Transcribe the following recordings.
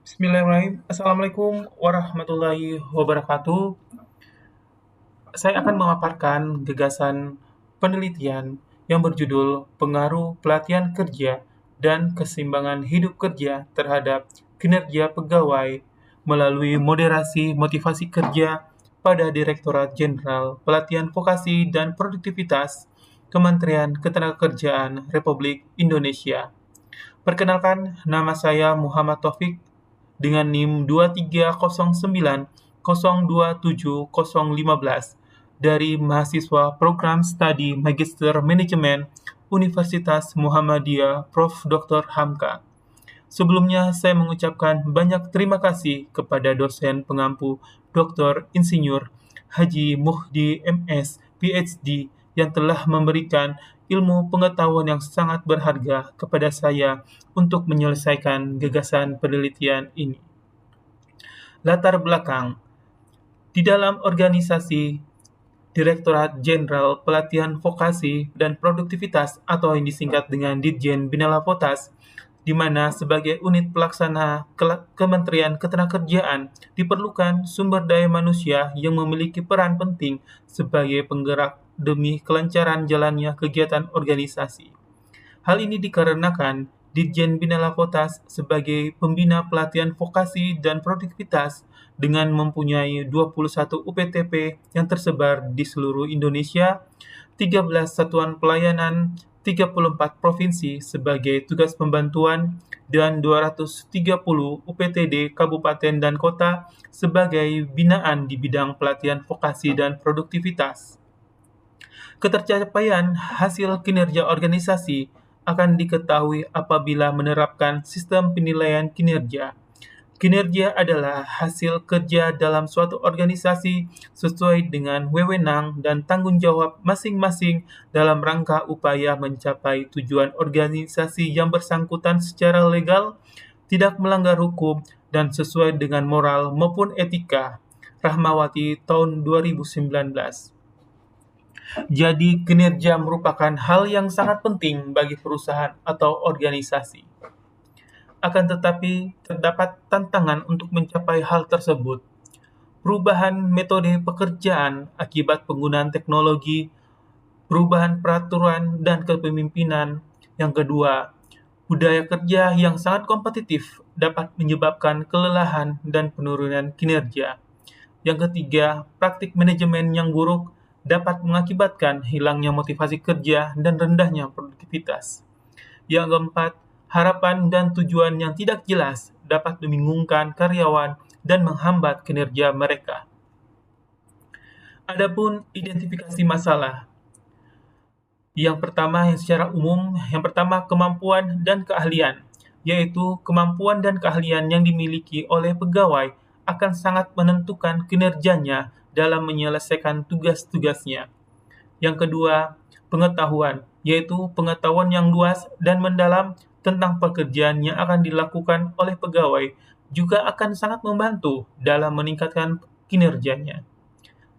Bismillahirrahmanirrahim. Assalamualaikum warahmatullahi wabarakatuh. Saya akan memaparkan gagasan penelitian yang berjudul Pengaruh Pelatihan Kerja dan Keseimbangan Hidup Kerja terhadap Kinerja Pegawai melalui moderasi motivasi kerja pada Direktorat Jenderal Pelatihan Vokasi dan Produktivitas Kementerian Ketenagakerjaan Republik Indonesia. Perkenalkan, nama saya Muhammad Taufik dengan NIM 2309027015 dari mahasiswa Program Studi Magister Manajemen Universitas Muhammadiyah Prof. Dr. Hamka. Sebelumnya, saya mengucapkan banyak terima kasih kepada dosen pengampu Dr. Insinyur Haji Muhdi MS, PhD, yang telah memberikan ilmu pengetahuan yang sangat berharga kepada saya untuk menyelesaikan gagasan penelitian ini. Latar belakang: di dalam organisasi Direktorat Jenderal Pelatihan Vokasi dan Produktivitas atau yang disingkat dengan Ditjen Bina Lapotas, di mana sebagai unit pelaksana Kementerian Ketenagakerjaan diperlukan sumber daya manusia yang memiliki peran penting sebagai penggerak demi kelancaran jalannya kegiatan organisasi. Hal ini dikarenakan Ditjen Bina Lapotas sebagai pembina pelatihan vokasi dan produktivitas dengan mempunyai 21 UPTP yang tersebar di seluruh Indonesia, 13 satuan pelayanan, 34 provinsi sebagai tugas pembantuan, dan 230 UPTD kabupaten dan kota sebagai binaan di bidang pelatihan vokasi dan produktivitas. Ketercapaian hasil kinerja organisasi akan diketahui apabila menerapkan sistem penilaian kinerja. Kinerja adalah hasil kerja dalam suatu organisasi sesuai dengan wewenang dan tanggung jawab masing-masing dalam rangka upaya mencapai tujuan organisasi yang bersangkutan secara legal, tidak melanggar hukum, dan sesuai dengan moral maupun etika. Rahmawati tahun 2019. Jadi, kinerja merupakan hal yang sangat penting bagi perusahaan atau organisasi. Akan tetapi, terdapat tantangan untuk mencapai hal tersebut. Perubahan metode pekerjaan akibat penggunaan teknologi, perubahan peraturan dan kepemimpinan. Yang kedua, budaya kerja yang sangat kompetitif dapat menyebabkan kelelahan dan penurunan kinerja. Yang ketiga, praktik manajemen yang buruk dapat mengakibatkan hilangnya motivasi kerja dan rendahnya produktivitas. Yang keempat, harapan dan tujuan yang tidak jelas dapat membingungkan karyawan dan menghambat kinerja mereka. Adapun identifikasi masalah, yang pertama kemampuan dan keahlian, yaitu kemampuan dan keahlian yang dimiliki oleh pegawai akan sangat menentukan kinerjanya dalam menyelesaikan tugas-tugasnya. Yang kedua, pengetahuan, yaitu pengetahuan yang luas dan mendalam tentang pekerjaan yang akan dilakukan oleh pegawai juga akan sangat membantu dalam meningkatkan kinerjanya.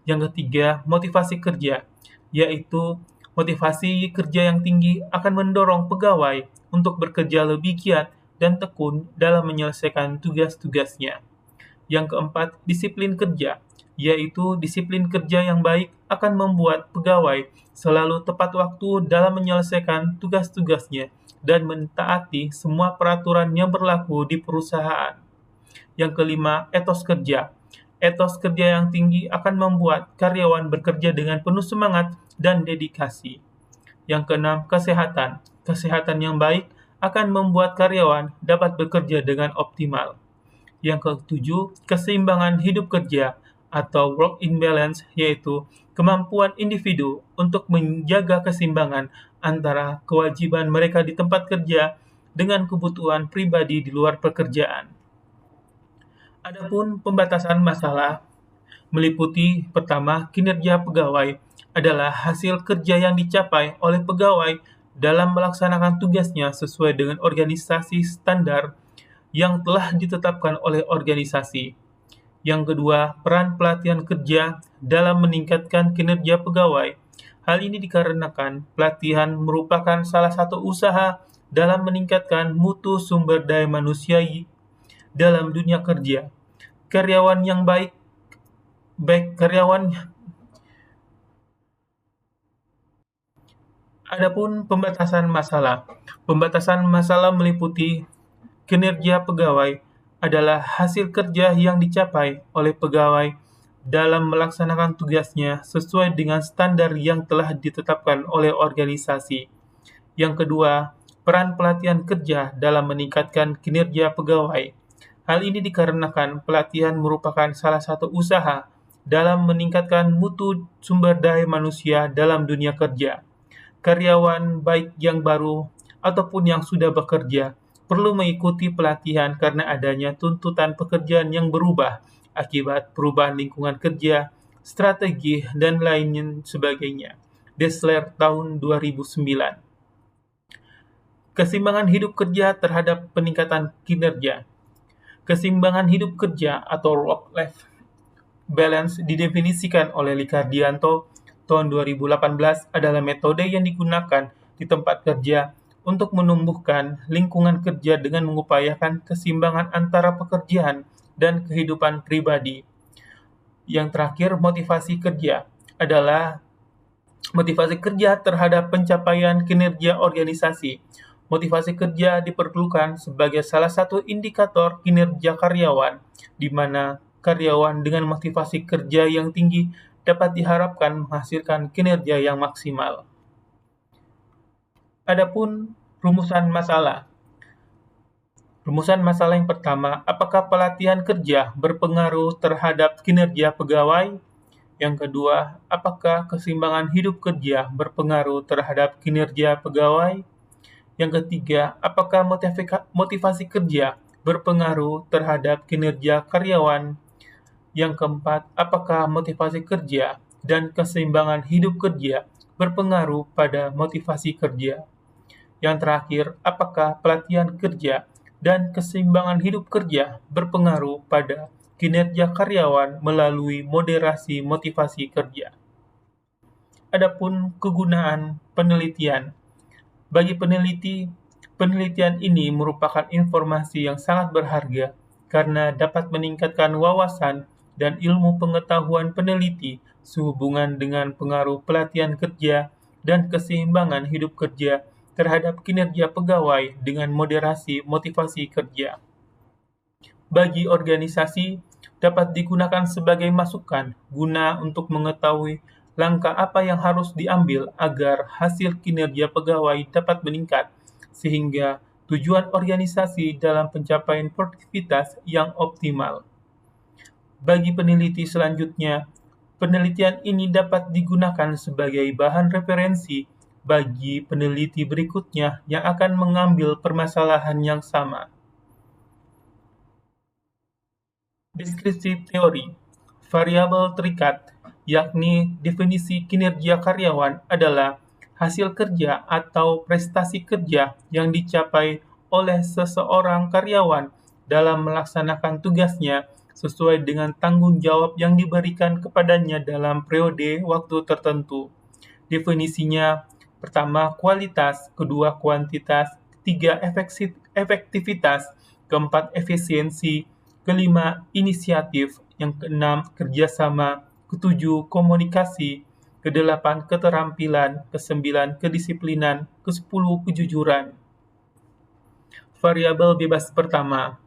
Yang ketiga, motivasi kerja, yaitu motivasi kerja yang tinggi akan mendorong pegawai untuk bekerja lebih giat dan tekun dalam menyelesaikan tugas-tugasnya. Yang keempat, disiplin kerja, yaitu disiplin kerja yang baik akan membuat pegawai selalu tepat waktu dalam menyelesaikan tugas-tugasnya dan mentaati semua peraturan yang berlaku di perusahaan. Yang kelima, etos kerja. Etos kerja yang tinggi akan membuat karyawan bekerja dengan penuh semangat dan dedikasi. Yang keenam, kesehatan. Kesehatan yang baik akan membuat karyawan dapat bekerja dengan optimal. Yang ketujuh, keseimbangan hidup kerja atau work-in balance, yaitu kemampuan individu untuk menjaga keseimbangan antara kewajiban mereka di tempat kerja dengan kebutuhan pribadi di luar pekerjaan. Adapun pembatasan masalah meliputi pertama, kinerja pegawai adalah hasil kerja yang dicapai oleh pegawai dalam melaksanakan tugasnya sesuai dengan organisasi standar yang telah ditetapkan oleh organisasi. Yang kedua, peran pelatihan kerja dalam meningkatkan kinerja pegawai. Hal ini dikarenakan pelatihan merupakan salah satu usaha dalam meningkatkan mutu sumber daya manusia dalam dunia kerja. Karyawan yang baik karyawan. Adapun pembatasan masalah. Pembatasan masalah meliputi kinerja pegawai adalah hasil kerja yang dicapai oleh pegawai dalam melaksanakan tugasnya sesuai dengan standar yang telah ditetapkan oleh organisasi. Yang kedua, peran pelatihan kerja dalam meningkatkan kinerja pegawai. Hal ini dikarenakan pelatihan merupakan salah satu usaha dalam meningkatkan mutu sumber daya manusia dalam dunia kerja. Karyawan baik yang baru ataupun yang sudah bekerja perlu mengikuti pelatihan karena adanya tuntutan pekerjaan yang berubah akibat perubahan lingkungan kerja, strategi, dan lain sebagainya. Dessler tahun 2009. Keseimbangan hidup kerja terhadap peningkatan kinerja. Keseimbangan hidup kerja atau work-life balance didefinisikan oleh Likardianto tahun 2018 adalah metode yang digunakan di tempat kerja untuk menumbuhkan lingkungan kerja dengan mengupayakan keseimbangan antara pekerjaan dan kehidupan pribadi. Yang terakhir, motivasi kerja adalah motivasi kerja terhadap pencapaian kinerja organisasi. Motivasi kerja diperlukan sebagai salah satu indikator kinerja karyawan, di mana karyawan dengan motivasi kerja yang tinggi dapat diharapkan menghasilkan kinerja yang maksimal. Adapun rumusan masalah. Rumusan masalah yang pertama, apakah pelatihan kerja berpengaruh terhadap kinerja pegawai? Yang kedua, apakah keseimbangan hidup kerja berpengaruh terhadap kinerja pegawai? Yang ketiga, apakah motivasi kerja berpengaruh terhadap kinerja karyawan? Yang keempat, apakah motivasi kerja dan keseimbangan hidup kerja berpengaruh pada motivasi kerja? Yang terakhir, apakah pelatihan kerja dan keseimbangan hidup kerja berpengaruh pada kinerja karyawan melalui moderasi motivasi kerja? Adapun kegunaan penelitian. Bagi peneliti, penelitian ini merupakan informasi yang sangat berharga karena dapat meningkatkan wawasan dan ilmu pengetahuan peneliti sehubungan dengan pengaruh pelatihan kerja dan keseimbangan hidup kerja terhadap kinerja pegawai dengan moderasi motivasi kerja. Bagi organisasi, dapat digunakan sebagai masukan guna untuk mengetahui langkah apa yang harus diambil agar hasil kinerja pegawai dapat meningkat, sehingga tujuan organisasi dalam pencapaian produktivitas yang optimal. Bagi peneliti selanjutnya, penelitian ini dapat digunakan sebagai bahan referensi bagi peneliti berikutnya yang akan mengambil permasalahan yang sama. Deskripsi teori, variabel terikat, yakni definisi kinerja karyawan adalah hasil kerja atau prestasi kerja yang dicapai oleh seseorang karyawan dalam melaksanakan tugasnya sesuai dengan tanggung jawab yang diberikan kepadanya dalam periode waktu tertentu. Definisinya, pertama kualitas, kedua kuantitas, ketiga efektivitas, keempat efisiensi, kelima inisiatif, yang keenam kerjasama, ketujuh komunikasi, kedelapan keterampilan, kesembilan kedisiplinan, kesepuluh kejujuran. Variabel bebas pertama,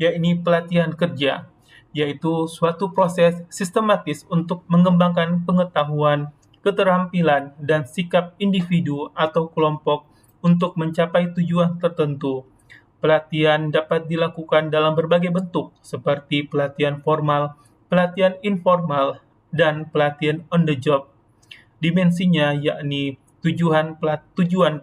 yakni pelatihan kerja, yaitu suatu proses sistematis untuk mengembangkan pengetahuan, keterampilan, dan sikap individu atau kelompok untuk mencapai tujuan tertentu. Pelatihan dapat dilakukan dalam berbagai bentuk, seperti pelatihan formal, pelatihan informal, dan pelatihan on the job. Dimensinya yakni tujuan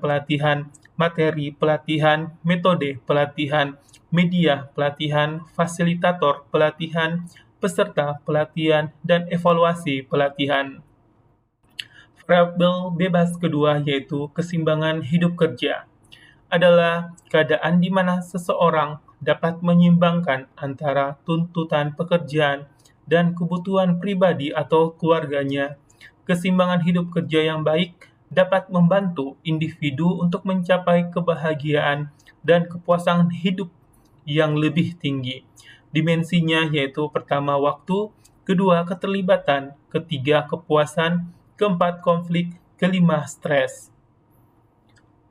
pelatihan, materi pelatihan, metode pelatihan, media pelatihan, fasilitator pelatihan, peserta pelatihan, dan evaluasi pelatihan. Variabel bebas kedua yaitu keseimbangan hidup kerja adalah keadaan di mana seseorang dapat menyeimbangkan antara tuntutan pekerjaan dan kebutuhan pribadi atau keluarganya. Keseimbangan hidup kerja yang baik dapat membantu individu untuk mencapai kebahagiaan dan kepuasan hidup yang lebih tinggi. Dimensinya yaitu pertama waktu, kedua keterlibatan, ketiga kepuasan, keempat konflik, kelima stres.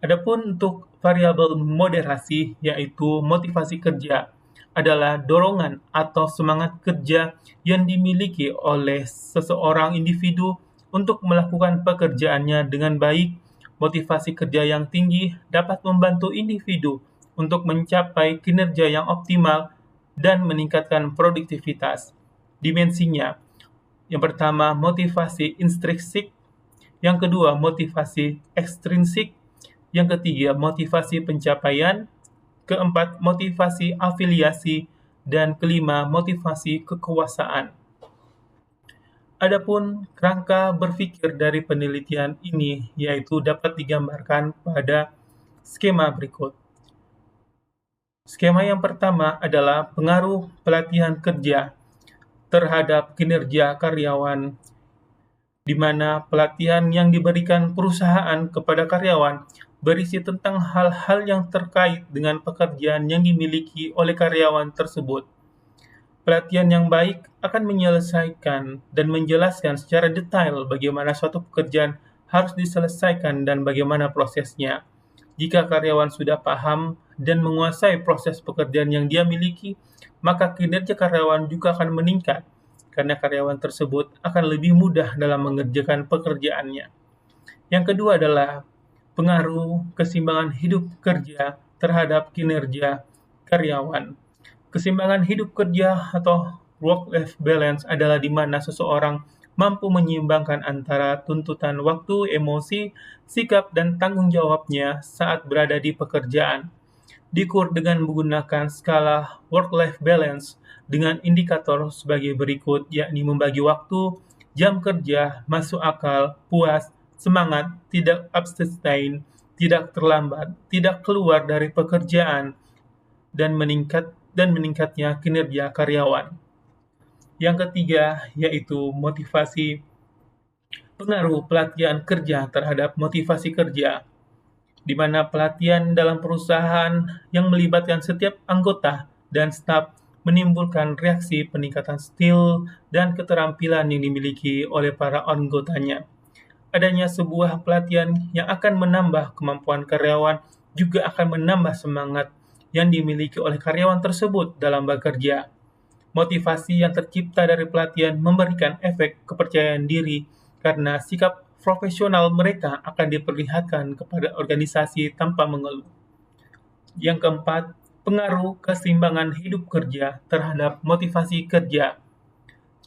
Adapun untuk variabel moderasi yaitu motivasi kerja adalah dorongan atau semangat kerja yang dimiliki oleh seseorang individu untuk melakukan pekerjaannya dengan baik. Motivasi kerja yang tinggi dapat membantu individu untuk mencapai kinerja yang optimal dan meningkatkan produktivitas. Dimensinya, yang pertama motivasi intrinsik, yang kedua motivasi ekstrinsik, yang ketiga motivasi pencapaian, keempat motivasi afiliasi, dan kelima motivasi kekuasaan. Adapun kerangka berpikir dari penelitian ini yaitu dapat digambarkan pada skema berikut. Skema yang pertama adalah pengaruh pelatihan kerja terhadap kinerja karyawan, di mana pelatihan yang diberikan perusahaan kepada karyawan berisi tentang hal-hal yang terkait dengan pekerjaan yang dimiliki oleh karyawan tersebut. Pelatihan yang baik akan menyelesaikan dan menjelaskan secara detail bagaimana suatu pekerjaan harus diselesaikan dan bagaimana prosesnya. Jika karyawan sudah paham dan menguasai proses pekerjaan yang dia miliki, maka kinerja karyawan juga akan meningkat karena karyawan tersebut akan lebih mudah dalam mengerjakan pekerjaannya. Yang kedua adalah pengaruh keseimbangan hidup kerja terhadap kinerja karyawan. Keseimbangan hidup kerja atau work-life balance adalah di mana seseorang mampu menyeimbangkan antara tuntutan waktu, emosi, sikap, dan tanggung jawabnya saat berada di pekerjaan. Diukur dengan menggunakan skala work-life balance dengan indikator sebagai berikut, yakni membagi waktu, jam kerja, masuk akal, puas, semangat, tidak abstain, tidak terlambat, tidak keluar dari pekerjaan, dan meningkatnya kinerja karyawan. Yang ketiga yaitu motivasi pengaruh pelatihan kerja terhadap motivasi kerja, di mana pelatihan dalam perusahaan yang melibatkan setiap anggota dan staf menimbulkan reaksi peningkatan skill dan keterampilan yang dimiliki oleh para anggotanya. Adanya sebuah pelatihan yang akan menambah kemampuan karyawan juga akan menambah semangat yang dimiliki oleh karyawan tersebut dalam bekerja. Motivasi yang tercipta dari pelatihan memberikan efek kepercayaan diri karena sikap profesional mereka akan diperlihatkan kepada organisasi tanpa mengeluh. Yang keempat, pengaruh keseimbangan hidup kerja terhadap motivasi kerja.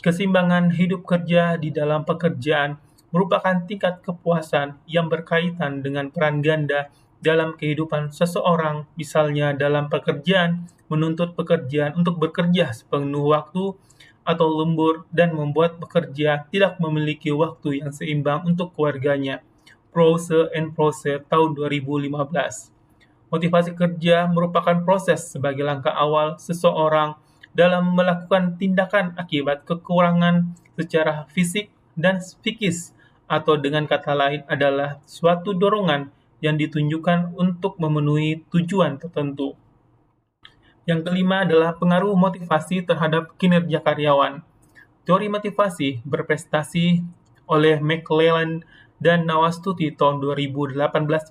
Keseimbangan hidup kerja di dalam pekerjaan merupakan tingkat kepuasan yang berkaitan dengan peran ganda dalam kehidupan seseorang, misalnya dalam pekerjaan, menuntut pekerjaan untuk bekerja sepenuh waktu atau lembur dan membuat pekerja tidak memiliki waktu yang seimbang untuk keluarganya. Prose and Prose tahun 2015. Motivasi kerja merupakan proses sebagai langkah awal seseorang dalam melakukan tindakan akibat kekurangan secara fisik dan psikis, atau dengan kata lain adalah suatu dorongan yang ditunjukkan untuk memenuhi tujuan tertentu. Yang kelima adalah pengaruh motivasi terhadap kinerja karyawan. Teori motivasi berprestasi oleh McClelland dan Nawastuti tahun 2018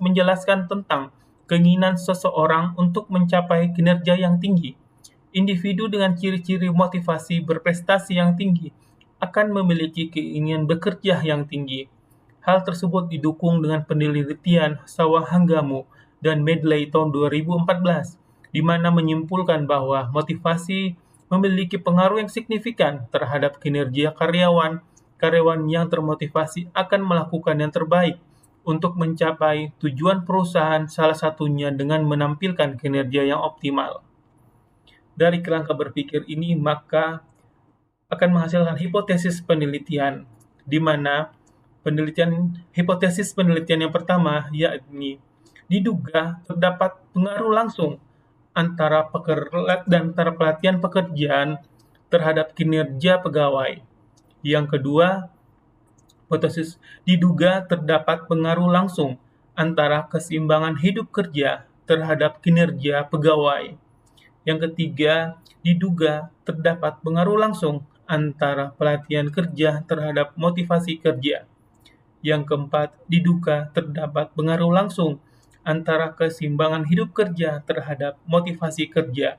menjelaskan tentang keinginan seseorang untuk mencapai kinerja yang tinggi. Individu dengan ciri-ciri motivasi berprestasi yang tinggi akan memiliki keinginan bekerja yang tinggi. Hal tersebut didukung dengan penelitian Sawahanggamu dan Medley tahun 2014, di mana menyimpulkan bahwa motivasi memiliki pengaruh yang signifikan terhadap kinerja karyawan. Karyawan yang termotivasi akan melakukan yang terbaik untuk mencapai tujuan perusahaan, salah satunya dengan menampilkan kinerja yang optimal. Dari kerangka berpikir ini, maka akan menghasilkan hipotesis penelitian, di mana hipotesis penelitian yang pertama yakni diduga terdapat pengaruh langsung antara pelatihan pekerjaan terhadap kinerja pegawai. Yang kedua, hipotesis diduga terdapat pengaruh langsung antara keseimbangan hidup kerja terhadap kinerja pegawai. Yang ketiga, diduga terdapat pengaruh langsung antara pelatihan kerja terhadap motivasi kerja. Yang keempat, diduga terdapat pengaruh langsung antara keseimbangan hidup kerja terhadap motivasi kerja.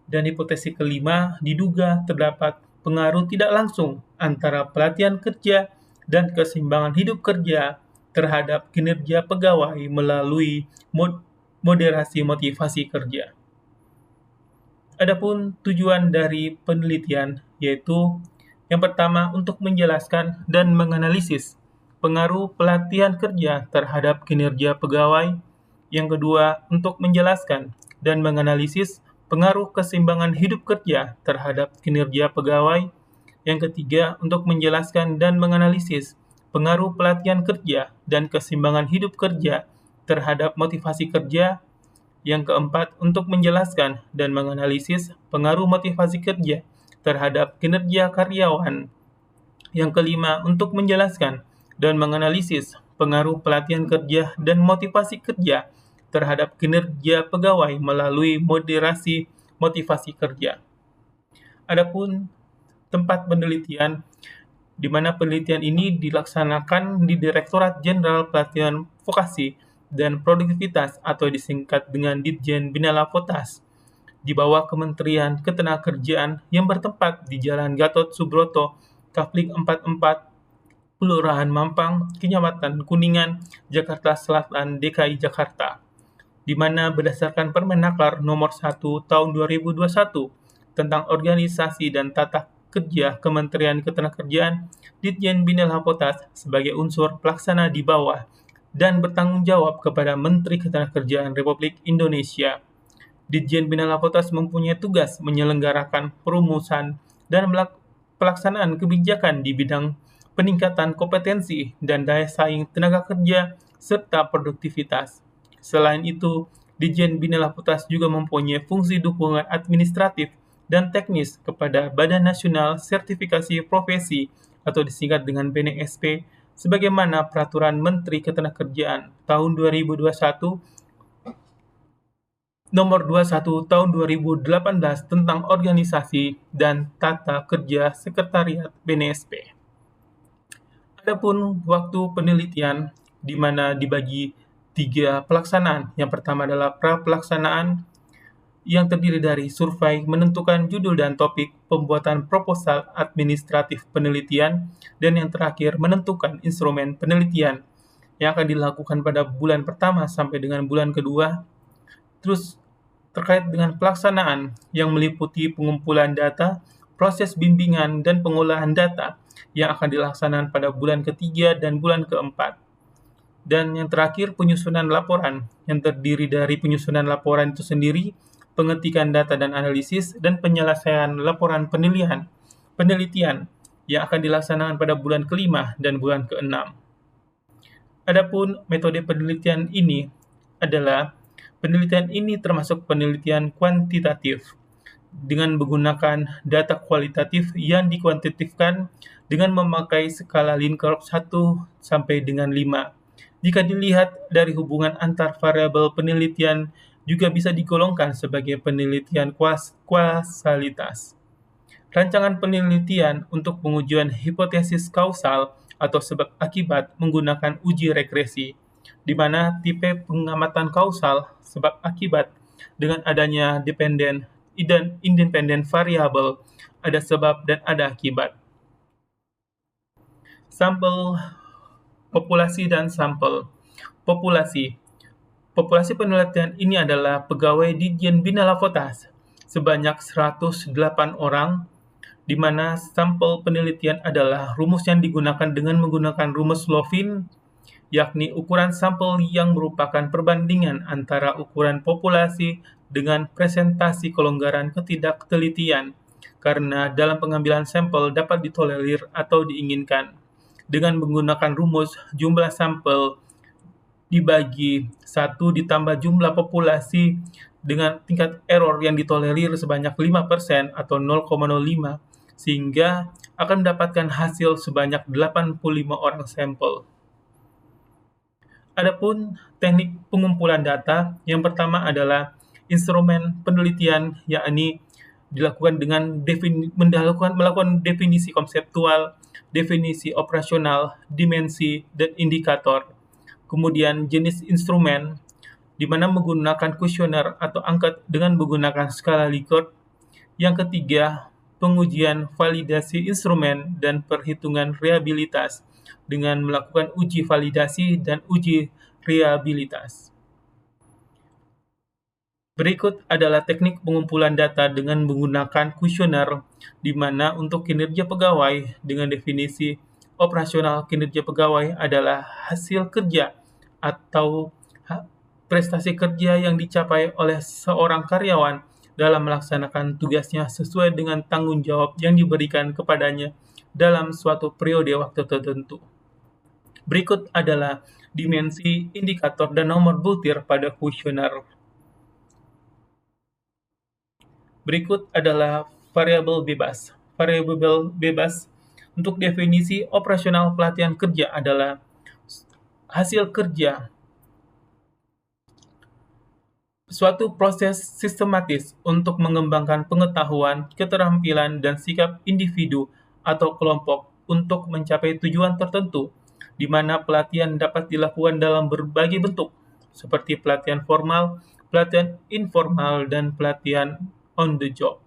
Dan hipotesis kelima, diduga terdapat pengaruh tidak langsung antara pelatihan kerja dan keseimbangan hidup kerja terhadap kinerja pegawai melalui moderasi motivasi kerja. Adapun tujuan dari penelitian yaitu yang pertama untuk menjelaskan dan menganalisis pengaruh pelatihan kerja terhadap kinerja pegawai, yang kedua untuk menjelaskan dan menganalisis pengaruh keseimbangan hidup kerja terhadap kinerja pegawai, yang ketiga untuk menjelaskan dan menganalisis pengaruh pelatihan kerja dan keseimbangan hidup kerja terhadap motivasi kerja, yang keempat, untuk menjelaskan dan menganalisis pengaruh motivasi kerja terhadap kinerja karyawan. Yang kelima, untuk menjelaskan dan menganalisis pengaruh pelatihan kerja dan motivasi kerja terhadap kinerja pegawai melalui moderasi motivasi kerja. Adapun tempat penelitian, di mana penelitian ini dilaksanakan di Direktorat Jenderal Pelatihan Vokasi dan Produktivitas atau disingkat dengan Ditjen Bina Lapotas, di bawah Kementerian Ketenagakerjaan yang bertempat di Jalan Gatot Subroto, Kapling 44, Kelurahan Mampang, Kecamatan Kuningan, Jakarta Selatan, DKI Jakarta, di mana berdasarkan Permenaker Nomor 1 Tahun 2021 tentang organisasi dan tata kerja Kementerian Ketenagakerjaan, Ditjen Bina Lapotas sebagai unsur pelaksana di bawah dan bertanggung jawab kepada Menteri Ketenagakerjaan Republik Indonesia. Ditjen Bina Lapotas mempunyai tugas menyelenggarakan perumusan dan pelaksanaan kebijakan di bidang peningkatan kompetensi dan daya saing tenaga kerja serta produktivitas. Selain itu, Ditjen Bina Lapotas juga mempunyai fungsi dukungan administratif dan teknis kepada Badan Nasional Sertifikasi Profesi atau disingkat dengan BNSP, sebagaimana Peraturan Menteri Ketenagakerjaan Tahun 2021 Nomor 21 Tahun 2018 tentang organisasi dan tata kerja Sekretariat BNSP. Adapun waktu penelitian, di mana dibagi 3 pelaksanaan. Yang pertama adalah pra-pelaksanaan, yang terdiri dari survei menentukan judul dan topik, pembuatan proposal administratif penelitian, dan yang terakhir menentukan instrumen penelitian yang akan dilakukan pada bulan pertama sampai dengan bulan kedua. Terus terkait dengan pelaksanaan yang meliputi pengumpulan data, proses bimbingan dan pengolahan data yang akan dilaksanakan pada bulan ketiga dan bulan keempat. Dan yang terakhir penyusunan laporan yang terdiri dari penyusunan laporan itu sendiri, pengetikan data dan analisis, dan penyelesaian laporan penelitian yang akan dilaksanakan pada bulan kelima dan bulan keenam. Adapun metode penelitian ini termasuk penelitian kuantitatif dengan menggunakan data kualitatif yang dikuantitatifkan dengan memakai skala Likert 1 sampai dengan 5. Jika dilihat dari hubungan antar variabel penelitian, juga bisa digolongkan sebagai penelitian kuasalitas. Rancangan penelitian untuk pengujian hipotesis kausal atau sebab akibat menggunakan uji regresi, di mana tipe pengamatan kausal sebab akibat dengan adanya dependen dan independen variabel, ada sebab dan ada akibat. Sampel populasi dan sampel populasi. Populasi penelitian ini adalah pegawai Ditjen Bina Lapotas sebanyak 108 orang, di mana sampel penelitian adalah rumus yang digunakan dengan menggunakan rumus Lovin, yakni ukuran sampel yang merupakan perbandingan antara ukuran populasi dengan presentasi kelonggaran ketidaktelitian, karena dalam pengambilan sampel dapat ditolerir atau diinginkan. Dengan menggunakan rumus jumlah sampel dibagi 1 ditambah jumlah populasi dengan tingkat error yang ditolerir sebanyak 5% atau 0,05, sehingga akan mendapatkan hasil sebanyak 85 orang sampel. Adapun teknik pengumpulan data, yang pertama adalah instrumen penelitian, yakni dilakukan dengan melakukan definisi konseptual, definisi operasional, dimensi, dan indikator. Kemudian jenis instrumen, di mana menggunakan kuesioner atau angket dengan menggunakan skala Likert. Yang ketiga, pengujian validasi instrumen dan perhitungan reliabilitas dengan melakukan uji validasi dan uji reliabilitas. Berikut adalah teknik pengumpulan data dengan menggunakan kuesioner, di mana untuk kinerja pegawai dengan definisi operasional kinerja pegawai adalah hasil kerja atau prestasi kerja yang dicapai oleh seorang karyawan dalam melaksanakan tugasnya sesuai dengan tanggung jawab yang diberikan kepadanya dalam suatu periode waktu tertentu. Berikut adalah dimensi, indikator, dan nomor butir pada kuesioner. Berikut adalah variabel bebas. Variabel bebas untuk definisi operasional pelatihan kerja adalah hasil kerja, suatu proses sistematis untuk mengembangkan pengetahuan, keterampilan, dan sikap individu atau kelompok untuk mencapai tujuan tertentu, di mana pelatihan dapat dilakukan dalam berbagai bentuk, seperti pelatihan formal, pelatihan informal, dan pelatihan on the job.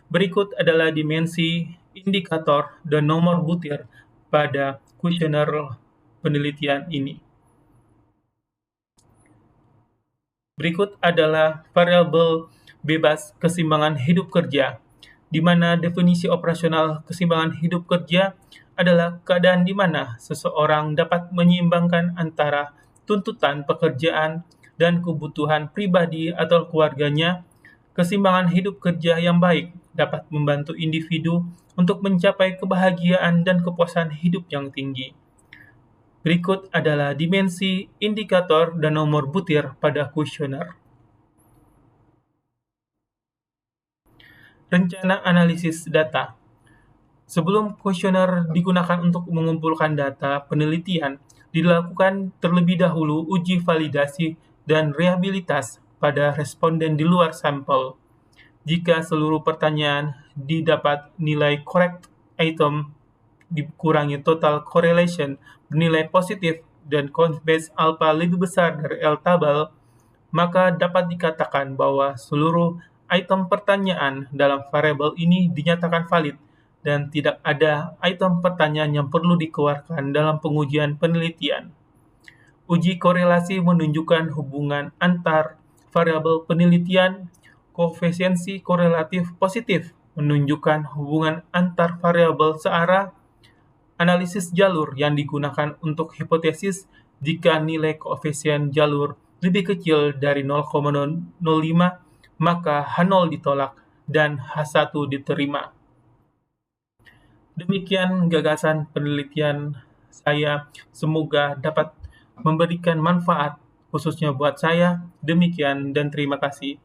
Berikut adalah dimensi, indikator, dan nomor butir pada kuesioner penelitian ini. Berikut adalah variabel bebas keseimbangan hidup kerja, di mana definisi operasional keseimbangan hidup kerja adalah keadaan di mana seseorang dapat menyeimbangkan antara tuntutan pekerjaan dan kebutuhan pribadi atau keluarganya. Keseimbangan hidup kerja yang baik dapat membantu individu untuk mencapai kebahagiaan dan kepuasan hidup yang tinggi. Berikut adalah dimensi, indikator, dan nomor butir pada kuesioner. Rencana analisis data. Sebelum kuesioner digunakan untuk mengumpulkan data penelitian, dilakukan terlebih dahulu uji validasi dan reliabilitas pada responden di luar sampel. Jika seluruh pertanyaan didapat nilai correct item dikurangi total correlation bernilai positif dan confidence alpha lebih besar dari L-tabel, maka dapat dikatakan bahwa seluruh item pertanyaan dalam variabel ini dinyatakan valid dan tidak ada item pertanyaan yang perlu dikeluarkan dalam pengujian penelitian. Uji korelasi menunjukkan hubungan antar variabel penelitian. Koefisiensi korelatif positif menunjukkan hubungan antar variabel searah. Analisis jalur yang digunakan untuk hipotesis jika nilai koefisien jalur lebih kecil dari 0,05, maka H0 ditolak dan H1 diterima. Demikian gagasan penelitian saya, semoga dapat memberikan manfaat khususnya buat saya. Demikian dan terima kasih.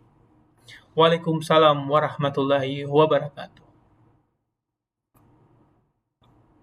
Waalaikumsalam warahmatullahi wabarakatuh.